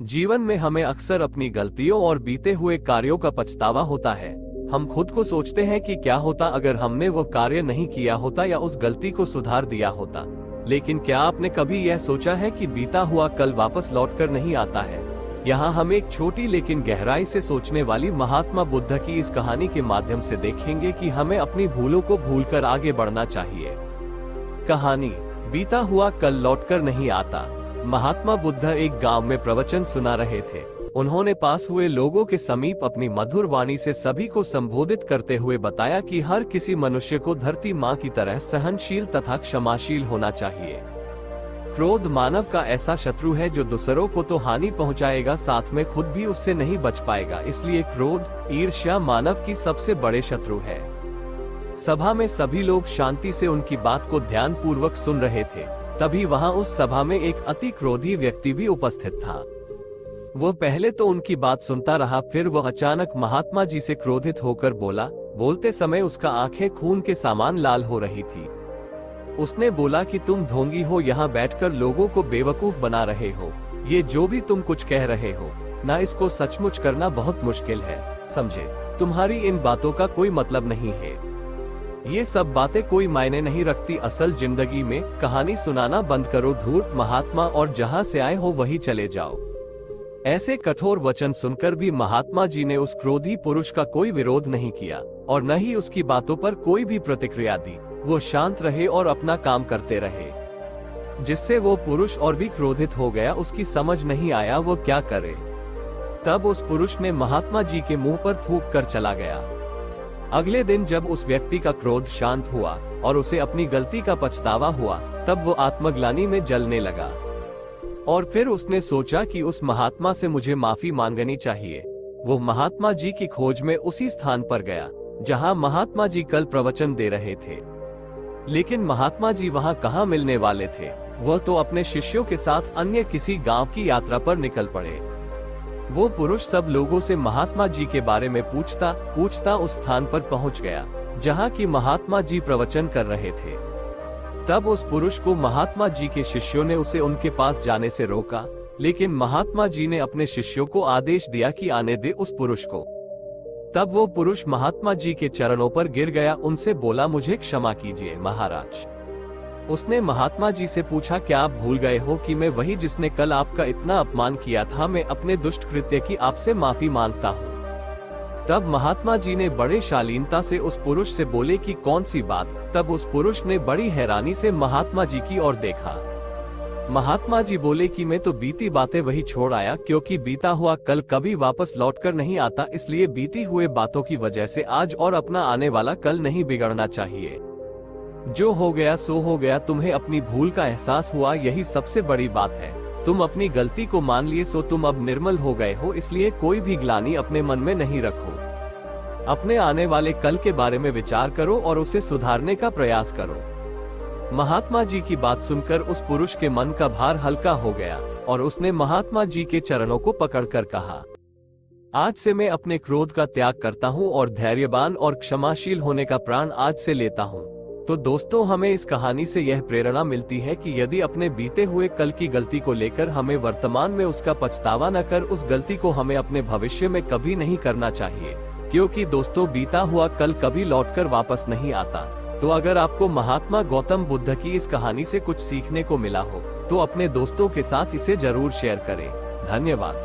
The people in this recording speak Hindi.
जीवन में हमें अक्सर अपनी गलतियों और बीते हुए कार्यों का पछतावा होता है। हम खुद को सोचते हैं कि क्या होता अगर हमने वो कार्य नहीं किया होता या उस गलती को सुधार दिया होता। लेकिन क्या आपने कभी यह सोचा है कि बीता हुआ कल वापस लौटकर नहीं आता है? यहाँ हम एक छोटी लेकिन गहराई से सोचने वाली महात्मा बुद्ध की इस कहानी के माध्यम से देखेंगे कि हमें अपनी भूलों को भूलकर आगे बढ़ना चाहिए। कहानी, बीता हुआ कल लौटकर नहीं आता। महात्मा बुद्ध एक गांव में प्रवचन सुना रहे थे। उन्होंने पास हुए लोगों के समीप अपनी मधुर वाणी से सभी को संबोधित करते हुए बताया कि हर किसी मनुष्य को धरती माँ की तरह सहनशील तथा क्षमाशील होना चाहिए। क्रोध मानव का ऐसा शत्रु है जो दूसरों को तो हानि पहुंचाएगा, साथ में खुद भी उससे नहीं बच पाएगा। इसलिए क्रोध, ईर्ष्या मानव की सबसे बड़े शत्रु है। सभा में सभी लोग शांति से उनकी बात को ध्यान पूर्वक सुन रहे थे। तभी वहां उस सभा में एक अति क्रोधी व्यक्ति भी उपस्थित था। वो पहले तो उनकी बात सुनता रहा, फिर वह अचानक महात्मा जी से क्रोधित होकर बोला। बोलते समय उसका आंखें खून के समान लाल हो रही थी। उसने बोला कि तुम ढोंगी हो, यहाँ बैठकर लोगों को बेवकूफ बना रहे हो। ये जो भी तुम कुछ कह रहे हो ना, इसको सचमुच करना बहुत मुश्किल है, समझे? तुम्हारी इन बातों का कोई मतलब नहीं है। ये सब बातें कोई मायने नहीं रखती असल जिंदगी में। कहानी सुनाना बंद करो धूर्त महात्मा, और जहाँ से आए हो वही चले जाओ। ऐसे कठोर वचन सुनकर भी महात्मा जी ने उस क्रोधी पुरुष का कोई विरोध नहीं किया और न ही उसकी बातों पर कोई भी प्रतिक्रिया दी। वो शांत रहे और अपना काम करते रहे, जिससे वो पुरुष और भी क्रोधित हो गया। उसकी समझ नहीं आया वो क्या करे। तब उस पुरुष ने महात्मा जी के मुंह पर थूक कर चला गया। अगले दिन जब उस व्यक्ति का क्रोध शांत हुआ और उसे अपनी गलती का पछतावा हुआ, तब वो आत्मग्लानि में जलने लगा और फिर उसने सोचा कि उस महात्मा से मुझे माफी मांगनी चाहिए। वो महात्मा जी की खोज में उसी स्थान पर गया जहां महात्मा जी कल प्रवचन दे रहे थे। लेकिन महात्मा जी वहां कहाँ मिलने वाले थे? वह तो अपने शिष्यों के साथ अन्य किसी गांव की यात्रा पर निकल पड़े। वो पुरुष सब लोगों से महात्मा जी के बारे में पूछता उस स्थान पर पहुंच गया जहां की महात्मा जी प्रवचन कर रहे थे। तब उस पुरुष को महात्मा जी के शिष्यों ने उसे उनके पास जाने से रोका, लेकिन महात्मा जी ने अपने शिष्यों को आदेश दिया कि आने दे उस पुरुष को। तब वो पुरुष महात्मा जी के चरणों पर गिर गया, उनसे बोला, मुझे क्षमा कीजिए महाराज। उसने महात्मा जी से पूछा, क्या आप भूल गए हो कि मैं वही जिसने कल आपका इतना अपमान किया था? मैं अपने दुष्ट कृत्य की आपसे माफी मांगता हूँ। तब महात्मा जी ने बड़े शालीनता से उस पुरुष से बोले कि कौन सी बात? तब उस पुरुष ने बड़ी हैरानी से महात्मा जी की ओर देखा। महात्मा जी बोले कि मैं तो बीती बातें वही छोड़ आया, क्योंकि बीता हुआ कल कभी वापस लौटकर नहीं आता। इसलिए बीती हुए बातों की वजह से आज और अपना आने वाला कल नहीं बिगड़ना चाहिए। जो हो गया सो हो गया। तुम्हें अपनी भूल का एहसास हुआ, यही सबसे बड़ी बात है। तुम अपनी गलती को मान लिए, सो तुम अब निर्मल हो गए हो। इसलिए कोई भी ग्लानि अपने मन में नहीं रखो। अपने आने वाले कल के बारे में विचार करो और उसे सुधारने का प्रयास करो। महात्मा जी की बात सुनकर उस पुरुष के मन का भार हल्का हो गया और उसने महात्मा जी के चरणों को पकड़कर कहा, आज से मैं अपने क्रोध का त्याग करता हूँ और धैर्यवान और क्षमाशील होने का प्रण आज से लेता हूँ। तो दोस्तों, हमें इस कहानी से यह प्रेरणा मिलती है कि यदि अपने बीते हुए कल की गलती को लेकर हमें वर्तमान में उसका पछतावा न कर, उस गलती को हमें अपने भविष्य में कभी नहीं करना चाहिए। क्योंकि दोस्तों, बीता हुआ कल कभी लौटकर वापस नहीं आता। तो अगर आपको महात्मा गौतम बुद्ध की इस कहानी से कुछ सीखने को मिला हो तो अपने दोस्तों के साथ इसे जरूर शेयर करें। धन्यवाद।